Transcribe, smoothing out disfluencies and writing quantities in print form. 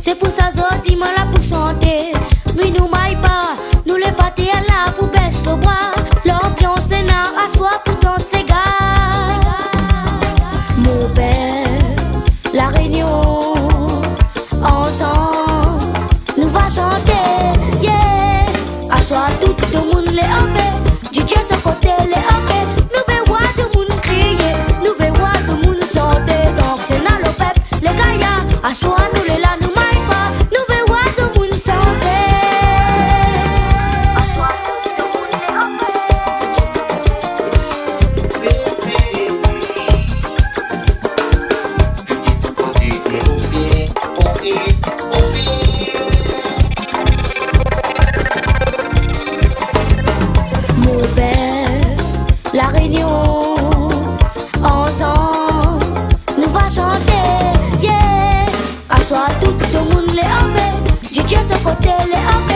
C'est pour ça que dis-moi là pour chanter. Mais nous maille pas, nous les pâtés à là pour baisser le bois. L'ambiance n'est pas à soi pour danser gars. Mon père, la réunion, ensemble, nous va chanter, yeah. À soi tout le monde les appelle, DJ sur côté les appelle. Nous veillons voir tout le monde crier, nous veillons voir tout le monde chanter. Donc c'est là le peuple, les gars, à soi nous les là nous maille pas, nous veillons voir tout le monde chanter. À soi tout le monde les appelle, DJ sur côté. Mon père, la réunion, ensemble, nous va chanter, yeah. À soi tout le monde les appelle, DJ sur côté les appelle.